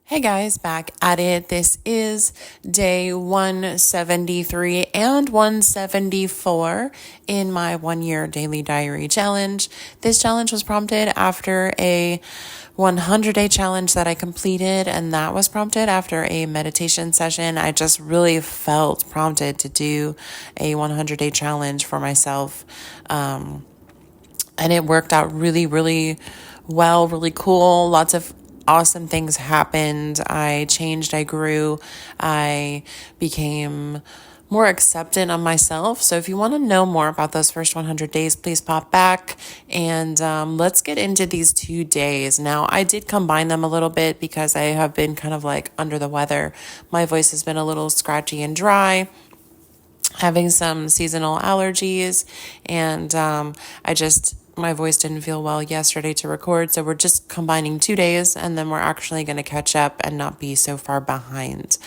Hey guys, back at it. This is day 173 and 174 in my 1 year daily diary challenge. This challenge was prompted after a 100-day challenge that I completed, and that was prompted after a meditation session. I just really felt prompted to do a 100-day challenge for myself. And it worked out really, really well, really cool. Lots of awesome things happened. I changed, I grew, I became more acceptant of myself. So if you want to know more about those first 100 days, please pop back and let's get into these 2 days. Now, I did combine them a little bit because I have been kind of like under the weather. My voice has been a little scratchy and dry, having some seasonal allergies, and my voice didn't feel well yesterday to record, so we're just combining 2 days, and then we're actually going to catch up and not be so far behind.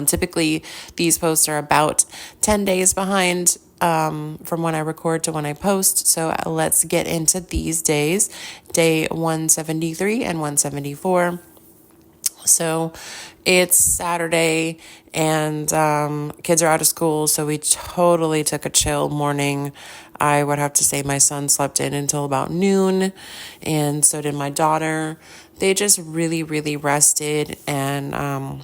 Typically, these posts are about 10 days behind from when I record to when I post. So let's get into these days, day 173 and 174. So it's Saturday and kids are out of school, so we totally took a chill morning. I would have to say my son slept in until about noon, and so did my daughter. They just really, really rested and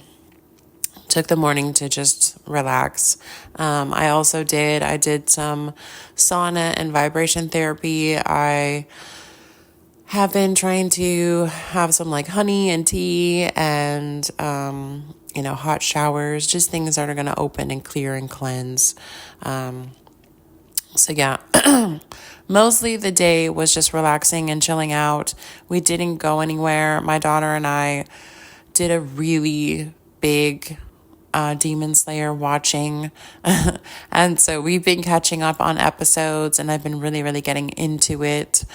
took the morning to just relax. I did some sauna and vibration therapy. I have been trying to have some like honey and tea and, hot showers, just things that are going to open and clear and cleanse. So yeah, mostly the day was just relaxing and chilling out. We didn't go anywhere. My daughter and I did a really big Demon Slayer watching. And so we've been catching up on episodes and I've been really, really getting into it.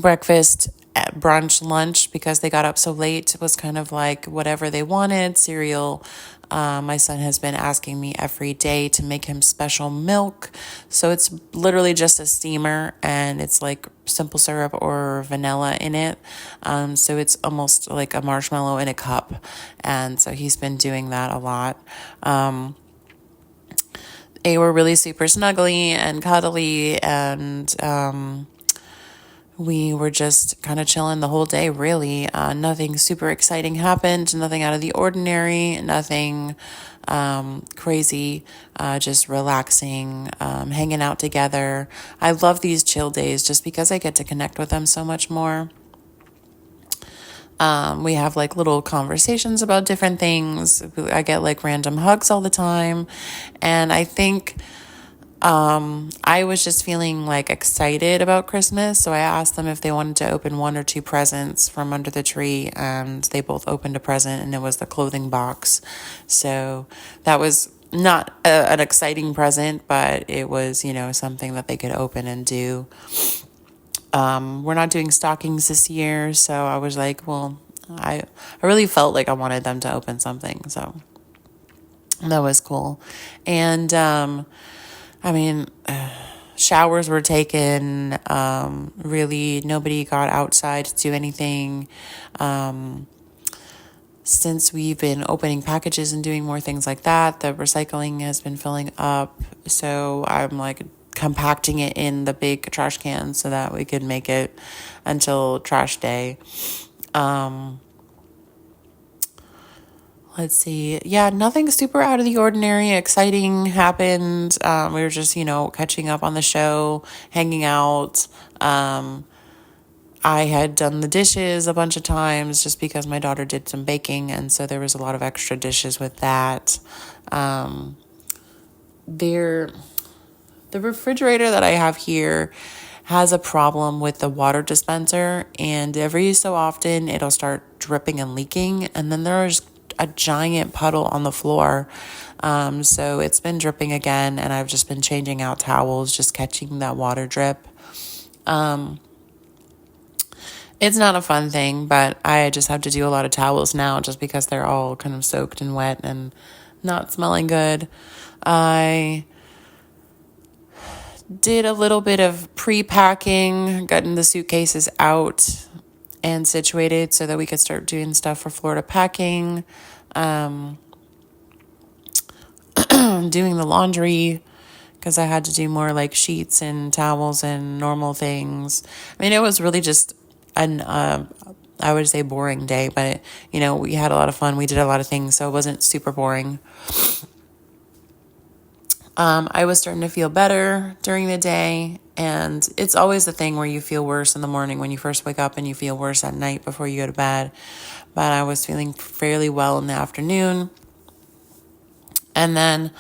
Breakfast, brunch, lunch, because they got up so late, was kind of like whatever they wanted. Cereal. My son has been asking me every day to make him special milk. So it's literally just a steamer and it's like simple syrup or vanilla in it. So it's almost like a marshmallow in a cup. And so he's been doing that a lot. They were really super snuggly and cuddly, and we were just kind of chilling the whole day, really. Nothing super exciting happened, nothing out of the ordinary, nothing crazy, just relaxing, hanging out together. I love these chill days just because I get to connect with them so much more. We have like little conversations about different things. I get like random hugs all the time. And I think I was just feeling like excited about Christmas. So I asked them if they wanted to open one or two presents from under the tree, and they both opened a present, and it was the clothing box. So that was not an exciting present, but it was, something that they could open and do. We're not doing stockings this year, so I was like, well, I really felt like I wanted them to open something, so that was cool. And showers were taken. Really, nobody got outside to do anything. Since we've been opening packages and doing more things like that, the recycling has been filling up. So I'm like compacting it in the big trash cans so that we could make it until trash day. Let's see. Yeah, nothing super out of the ordinary, exciting happened. We were just, catching up on the show, hanging out. I had done the dishes a bunch of times just because my daughter did some baking, and so there was a lot of extra dishes with that. The refrigerator that I have here has a problem with the water dispenser, and every so often it'll start dripping and leaking, and then there's a giant puddle on the floor. So it's been dripping again, and I've just been changing out towels, just catching that water drip. It's not a fun thing, but I just have to do a lot of towels now just because they're all kind of soaked and wet and not smelling good. I did a little bit of pre-packing, gotten the suitcases out, and situated so that we could start doing stuff for Florida packing, doing the laundry, because I had to do more like sheets and towels and normal things. I mean, it was really just I would say boring day, but we had a lot of fun. We did a lot of things, so it wasn't super boring. I was starting to feel better during the day, and it's always the thing where you feel worse in the morning when you first wake up and you feel worse at night before you go to bed. But I was feeling fairly well in the afternoon. And then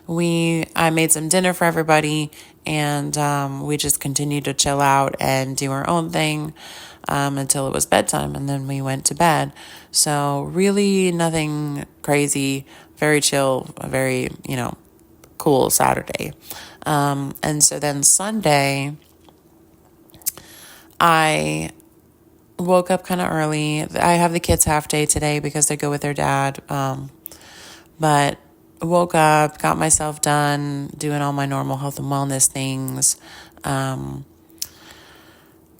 I made some dinner for everybody, and we just continued to chill out and do our own thing until it was bedtime, and then we went to bed. So really nothing crazy, very chill, very, cool Saturday. And so then Sunday, I woke up kind of early. I have the kids half day today because they go with their dad. But woke up, got myself done, doing all my normal health and wellness things.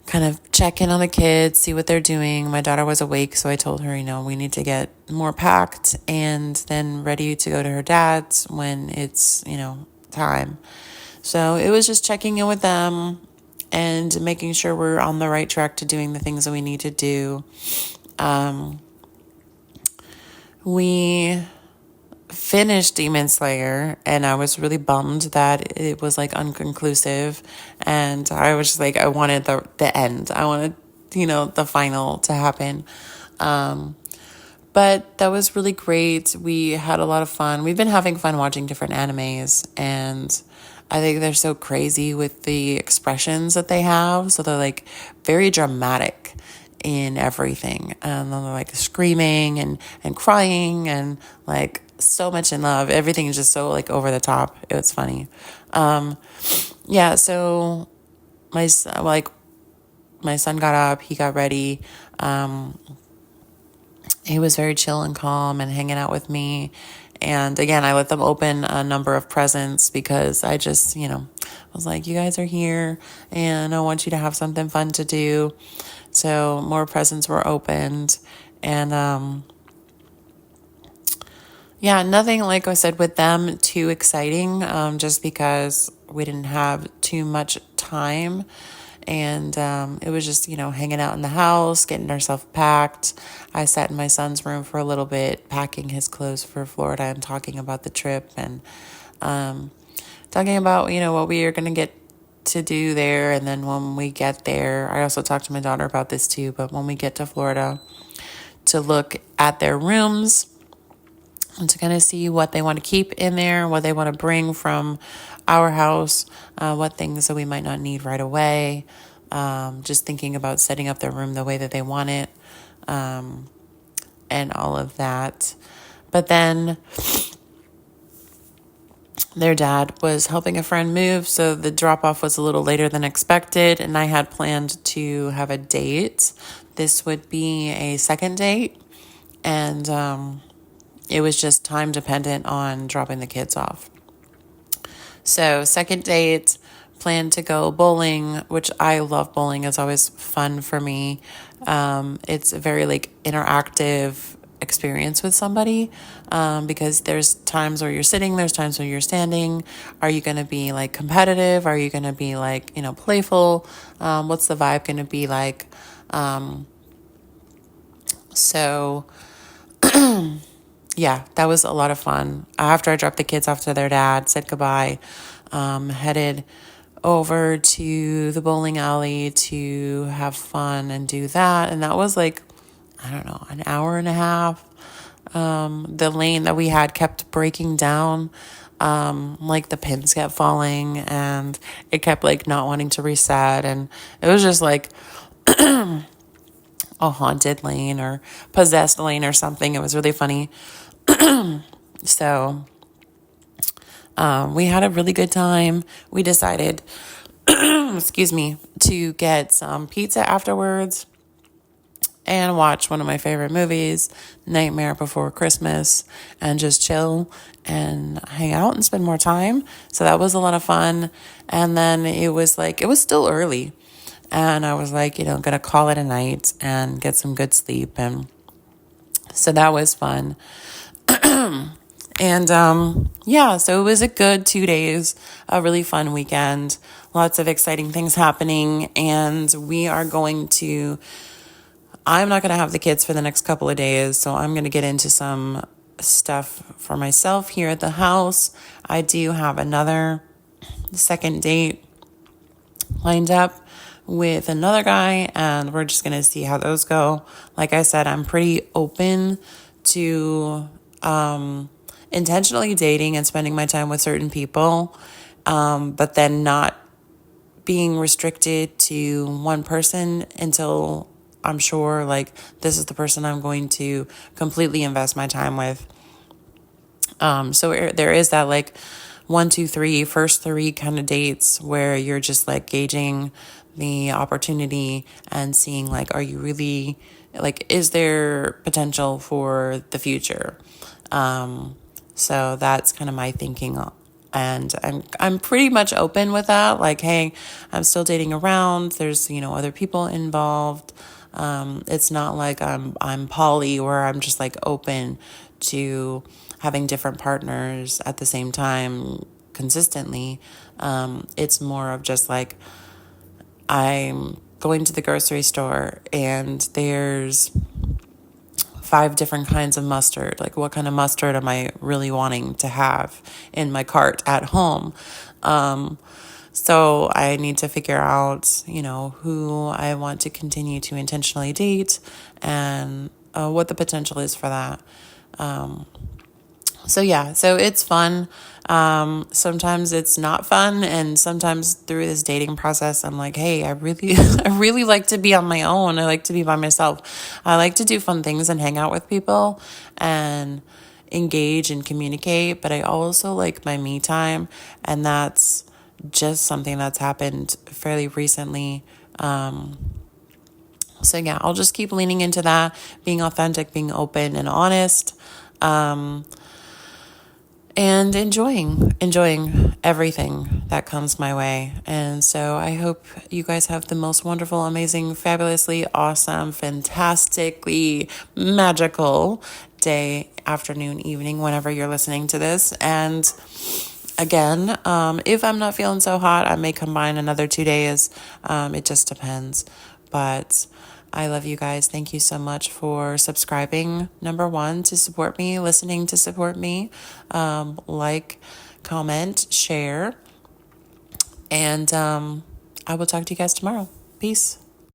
Kind of check in on the kids, see what they're doing. My daughter was awake, so I told her, we need to get more packed and then ready to go to her dad's when it's, time. So it was just checking in with them and making sure we're on the right track to doing the things that we need to do. We finished Demon Slayer, and I was really bummed that it was like unconclusive, and I was just like, I wanted the end. I wanted, the final to happen. But that was really great. We had a lot of fun. We've been having fun watching different animes, and I think they're so crazy with the expressions that they have. So they're like very dramatic in everything. And then they're like screaming and crying and like so much in love. Everything is just so like over the top. It was funny. Yeah, so my son got up, he got ready. He was very chill and calm and hanging out with me. And again, I let them open a number of presents because I just, was like, you guys are here and I want you to have something fun to do. So more presents were opened. And yeah, nothing, like I said, with them too exciting, just because we didn't have too much time. And it was just, hanging out in the house, getting ourselves packed. I sat in my son's room for a little bit, packing his clothes for Florida and talking about the trip and talking about, what we are going to get to do there. And then when we get there, I also talked to my daughter about this too, but when we get to Florida, to look at their rooms and to kind of see what they want to keep in there, what they want to bring from our house, what things that we might not need right away. Just thinking about setting up their room the way that they want it, and all of that. But then their dad was helping a friend move, so the drop-off was a little later than expected, and I had planned to have a date. This would be a second date, and it was just time dependent on dropping the kids off. So second date, planned to go bowling, which I love bowling. It's always fun for me. It's a very interactive experience with somebody, because there's times where you're sitting, there's times where you're standing. Are you going to be competitive? Are you going to be playful? What's the vibe going to be like? So yeah, that was a lot of fun. After I dropped the kids off to their dad, said goodbye, headed over to the bowling alley to have fun and do that. And that was an hour and a half. The lane that we had kept breaking down. The pins kept falling and it kept not wanting to reset. And it was just a haunted lane or possessed lane or something. It was really funny. So we had a really good time. We decided, excuse me, to get some pizza afterwards and watch one of my favorite movies, Nightmare Before Christmas, and just chill and hang out and spend more time. So that was a lot of fun. And then it was still early. And I was like, going to call it a night and get some good sleep. And so that was fun. And yeah, so it was a good 2 days, a really fun weekend, lots of exciting things happening. And I'm not going to have the kids for the next couple of days. So I'm going to get into some stuff for myself here at the house. I do have another second date lined up with another guy, and we're just going to see how those go. Like I said, I'm pretty open to intentionally dating and spending my time with certain people, but then not being restricted to one person until I'm sure like this is the person I'm going to completely invest my time with. So there is that like 1, 2, 3, first 3 kind of dates where you're just like gauging the opportunity and seeing like, are you really like, is there potential for the future? So that's kind of my thinking, and I'm pretty much open with that. Like, hey, I'm still dating around. There's other people involved. It's not like I'm poly where I'm just like open to having different partners at the same time consistently. It's more of just like I'm going to the grocery store and there's 5 different kinds of mustard. Like, what kind of mustard am I really wanting to have in my cart at home? So I need to figure out, who I want to continue to intentionally date and what the potential is for that. So yeah, so it's fun. Sometimes it's not fun, and sometimes through this dating process, I'm like, hey, I really, I really like to be on my own. I like to be by myself. I like to do fun things and hang out with people and engage and communicate, but I also like my me time, and that's just something that's happened fairly recently. So yeah, I'll just keep leaning into that, being authentic, being open and honest. And enjoying everything that comes my way. And so I hope you guys have the most wonderful, amazing, fabulously awesome, fantastically magical day, afternoon, evening, whenever you're listening to this. And again, if I'm not feeling so hot, I may combine another 2 days. It just depends. But I love you guys. Thank you so much for subscribing, number 1, to support me, listening to support me. Like, comment, share. And I will talk to you guys tomorrow. Peace.